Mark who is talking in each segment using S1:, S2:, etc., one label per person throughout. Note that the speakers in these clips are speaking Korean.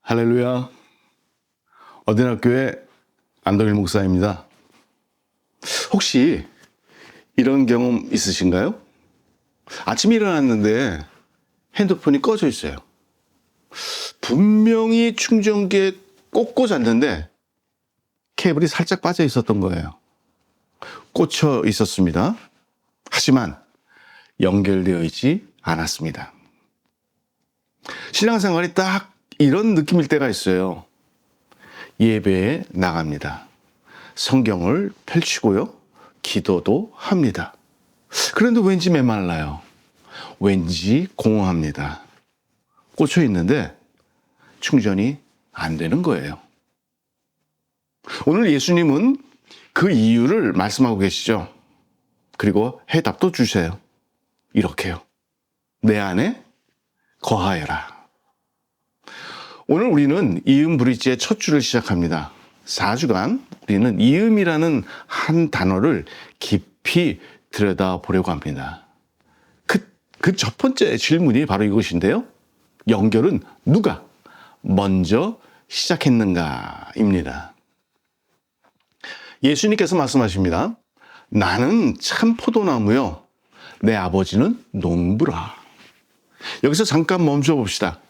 S1: 할렐루야. 어린학교의 안동일 목사입니다. 혹시 이런 경험 있으신가요? 아침에 일어났는데 핸드폰이 꺼져 있어요. 분명히 충전기에 꽂고 잤는데 케이블이 살짝 빠져 있었던 거예요. 꽂혀 있었습니다. 하지만 연결되어 있지 않았습니다. 신앙생활이 딱 이런 느낌일 때가 있어요. 예배에 나갑니다. 성경을 펼치고요. 기도도 합니다. 그런데 왠지 메말라요. 왠지 공허합니다. 꽂혀 있는데 충전이 안 되는 거예요. 오늘 예수님은 그 이유를 말씀하고 계시죠. 그리고 해답도 주세요. 이렇게요. 내 안에 거하여라. 오늘 우리는 이음 브릿지의 첫 주를 시작합니다. 4주간 우리는 이음이라는 한 단어를 깊이 들여다보려고 합니다. 그 첫 번째 질문이 바로 이것인데요. 연결은 누가 먼저 시작했는가입니다. 예수님께서 말씀하십니다. 나는 참 포도나무요. 내 아버지는 농부라. 여기서 잠깐 멈춰 봅시다.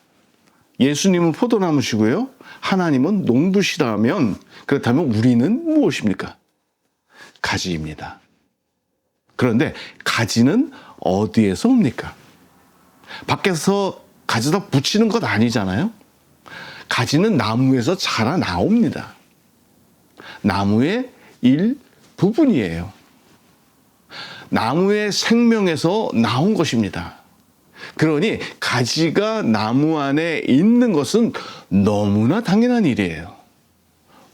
S1: 예수님은 포도나무시고요. 하나님은 농부시라면 그렇다면 우리는 무엇입니까? 가지입니다. 그런데 가지는 어디에서 옵니까? 밖에서 가져다 붙이는 것 아니잖아요. 가지는 나무에서 자라나옵니다. 나무의 일부분이에요. 나무의 생명에서 나온 것입니다. 그러니 가지가 나무 안에 있는 것은 너무나 당연한 일이에요.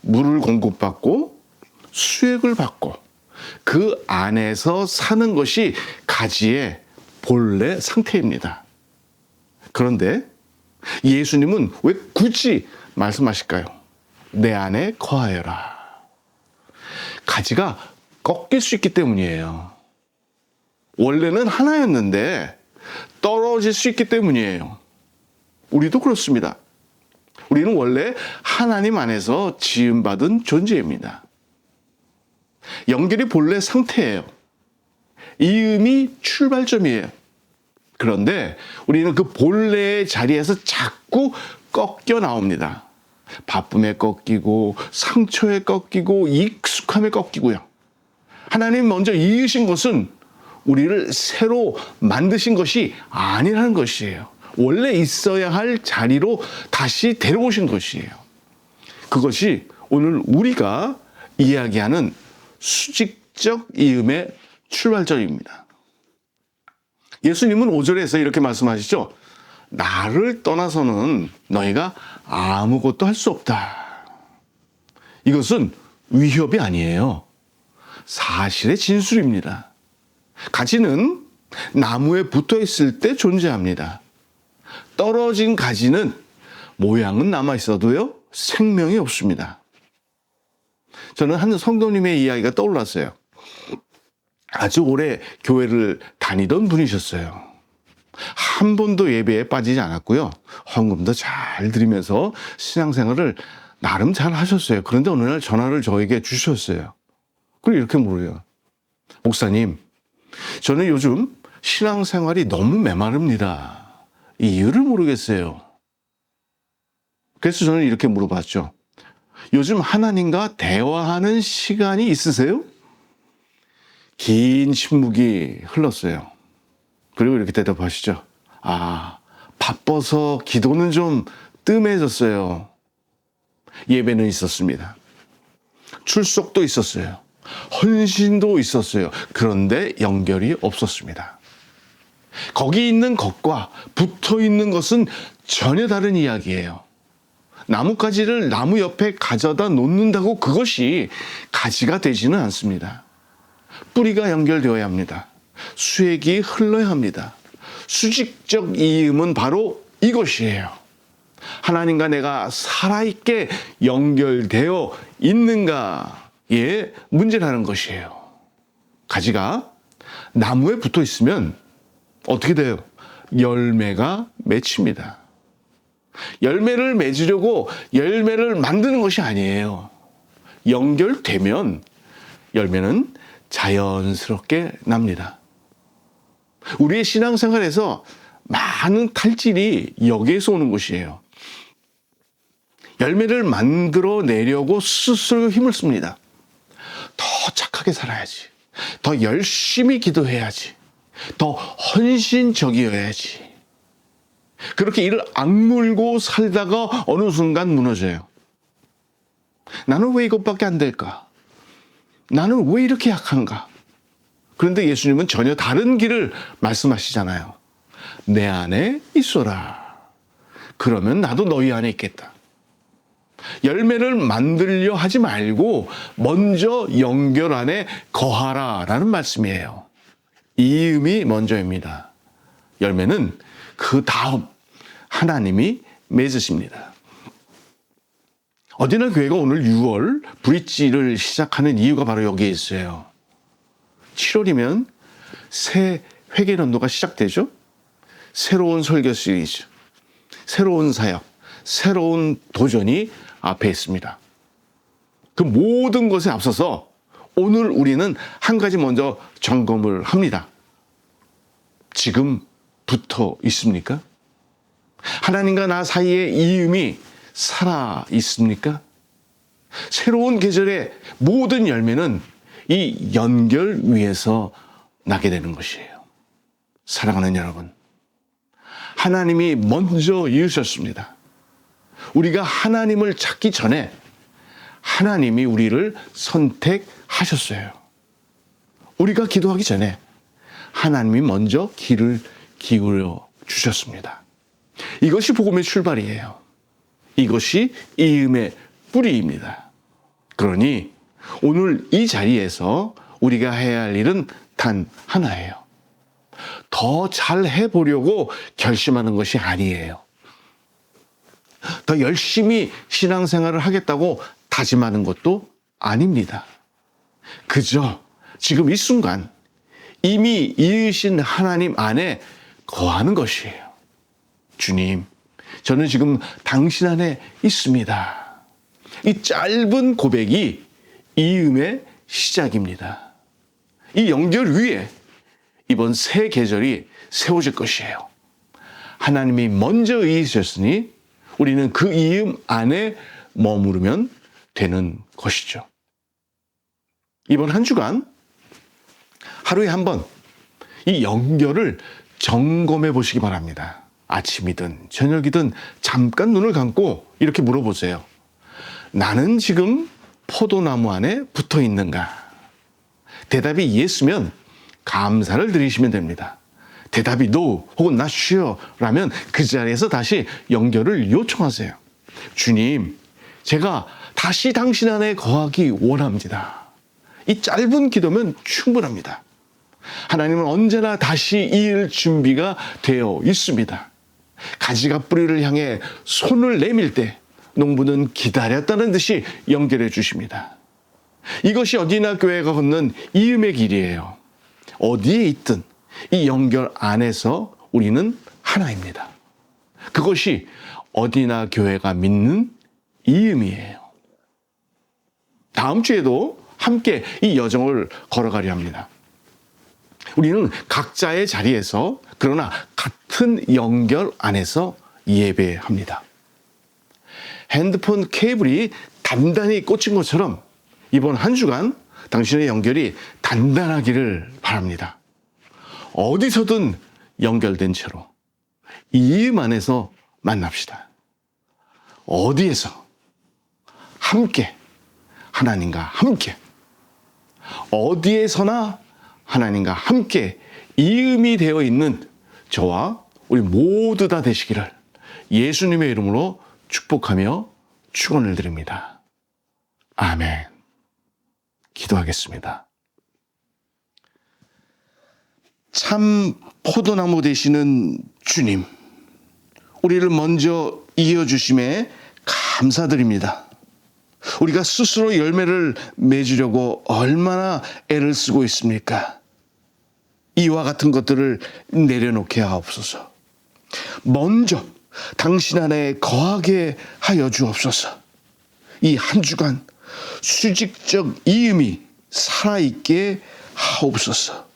S1: 물을 공급받고 수액을 받고 그 안에서 사는 것이 가지의 본래 상태입니다. 그런데 예수님은 왜 굳이 말씀하실까요? 내 안에 거하여라. 가지가 꺾일 수 있기 때문이에요. 원래는 하나였는데 떨어질 수 있기 때문이에요. 우리도 그렇습니다. 우리는 원래 하나님 안에서 지음받은 존재입니다. 연결이 본래 상태예요. 이음이 출발점이에요. 그런데 우리는 그 본래의 자리에서 자꾸 꺾여 나옵니다. 바쁨에 꺾이고 상처에 꺾이고 익숙함에 꺾이고요. 하나님 먼저 이으신 것은 우리를 새로 만드신 것이 아니라는 것이에요. 원래 있어야 할 자리로 다시 데려오신 것이에요. 그것이 오늘 우리가 이야기하는 수직적 이음의 출발점입니다. 예수님은 5절에서 이렇게 말씀하시죠. 나를 떠나서는 너희가 아무것도 할 수 없다. 이것은 위협이 아니에요. 사실의 진술입니다. 가지는 나무에 붙어 있을 때 존재합니다. 떨어진 가지는 모양은 남아 있어도요, 생명이 없습니다. 저는 한 성도님의 이야기가 떠올랐어요. 아주 오래 교회를 다니던 분이셨어요. 한 번도 예배에 빠지지 않았고요. 헌금도 잘 드리면서 신앙생활을 나름 잘 하셨어요. 그런데 어느 날 전화를 저에게 주셨어요. 그리고 이렇게 물어요. 목사님, 저는 요즘 신앙생활이 너무 메마릅니다. 이유를 모르겠어요. 그래서 저는 이렇게 물어봤죠. 요즘 하나님과 대화하는 시간이 있으세요? 긴 침묵이 흘렀어요. 그리고 이렇게 대답하시죠. 바빠서 기도는 좀 뜸해졌어요. 예배는 있었습니다. 출석도 있었어요. 헌신도 있었어요. 그런데 연결이 없었습니다. 거기 있는 것과 붙어 있는 것은 전혀 다른 이야기예요. 나뭇가지를 나무 옆에 가져다 놓는다고 그것이 가지가 되지는 않습니다. 뿌리가 연결되어야 합니다. 수액이 흘러야 합니다. 수직적 이음은 바로 이것이에요. 하나님과 내가 살아있게 연결되어 있는가의 문제라는 것이에요. 가지가 나무에 붙어 있으면 어떻게 돼요? 열매가 맺힙니다. 열매를 맺으려고 열매를 만드는 것이 아니에요. 연결되면 열매는 자연스럽게 납니다. 우리의 신앙생활에서 많은 탈질이 여기에서 오는 것이에요. 열매를 만들어내려고 스스로 힘을 씁니다. 더 착하게 살아야지. 더 열심히 기도해야지. 더 헌신적이어야지. 그렇게 이를 악물고 살다가 어느 순간 무너져요. 나는 왜 이것밖에 안 될까? 나는 왜 이렇게 약한가? 그런데 예수님은 전혀 다른 길을 말씀하시잖아요. 내 안에 있어라. 그러면 나도 너희 안에 있겠다. 열매를 만들려 하지 말고 먼저 연결 안에 거하라 라는 말씀이에요. 이음이 먼저입니다. 열매는 그 다음 하나님이 맺으십니다. 어디나 교회가 오늘 6월 브릿지를 시작하는 이유가 바로 여기에 있어요. 7월이면 새 회개연도가 시작되죠. 새로운 설교 시리즈, 새로운 사역, 새로운 도전이 앞에 있습니다. 그 모든 것에 앞서서 오늘 우리는 한 가지 먼저 점검을 합니다. 지금 붙어 있습니까? 하나님과 나 사이의 이음이 살아 있습니까? 새로운 계절의 모든 열매는 이 연결 위에서 나게 되는 것이에요. 사랑하는 여러분, 하나님이 먼저 이으셨습니다. 우리가 하나님을 찾기 전에 하나님이 우리를 선택하셨어요. 우리가 기도하기 전에 하나님이 먼저 귀를 기울여 주셨습니다. 이것이 복음의 출발이에요. 이것이 이음의 뿌리입니다. 그러니 오늘 이 자리에서 우리가 해야 할 일은 단 하나예요. 더 잘 해보려고 결심하는 것이 아니에요. 더 열심히 신앙생활을 하겠다고 다짐하는 것도 아닙니다. 그저 지금 이 순간 이미 이으신 하나님 안에 거하는 것이에요. 주님, 저는 지금 당신 안에 있습니다. 이 짧은 고백이 이음의 시작입니다. 이 연결 위에 이번 새 계절이 세워질 것이에요. 하나님이 먼저 이으셨으니 우리는 그 이음 안에 머무르면 되는 것이죠. 이번 한 주간 하루에 한 번 이 연결을 점검해 보시기 바랍니다. 아침이든 저녁이든 잠깐 눈을 감고 이렇게 물어보세요. 나는 지금 포도나무 안에 붙어 있는가? 대답이 예스면 감사를 드리시면 됩니다. 대답이 no 혹은 not sure라면 그 자리에서 다시 연결을 요청하세요. 주님, 제가 다시 당신 안에 거하기 원합니다. 이 짧은 기도면 충분합니다. 하나님은 언제나 다시 이을 준비가 되어 있습니다. 가지가 뿌리를 향해 손을 내밀 때 농부는 기다렸다는 듯이 연결해 주십니다. 이것이 어디나 교회가 걷는 이음의 길이에요. 어디에 있든 이 연결 안에서 우리는 하나입니다. 그것이 어디나 교회가 믿는 이음이에요. 다음 주에도 함께 이 여정을 걸어가려 합니다. 우리는 각자의 자리에서 그러나 같은 연결 안에서 예배합니다. 핸드폰 케이블이 단단히 꽂힌 것처럼 이번 한 주간 당신의 연결이 단단하기를 바랍니다. 어디서든 연결된 채로 이음 안에서 만납시다. 어디에서 함께 하나님과 함께 어디에서나 하나님과 함께 이음이 되어 있는 저와 우리 모두 다 되시기를 예수님의 이름으로 축복하며 축원을 드립니다. 아멘. 기도하겠습니다. 참 포도나무 되시는 주님, 우리를 먼저 이어주심에 감사드립니다. 우리가 스스로 열매를 맺으려고 얼마나 애를 쓰고 있습니까? 이와 같은 것들을 내려놓게 하옵소서. 먼저 당신 안에 거하게 하여 주옵소서. 이 한 주간 수직적 이음이 살아있게 하옵소서.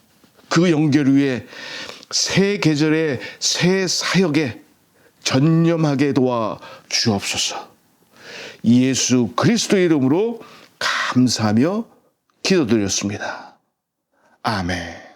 S1: 그 연결 위에 새 계절의 새 사역에 전념하게 도와 주옵소서. 예수 그리스도의 이름으로 감사하며 기도드렸습니다. 아멘.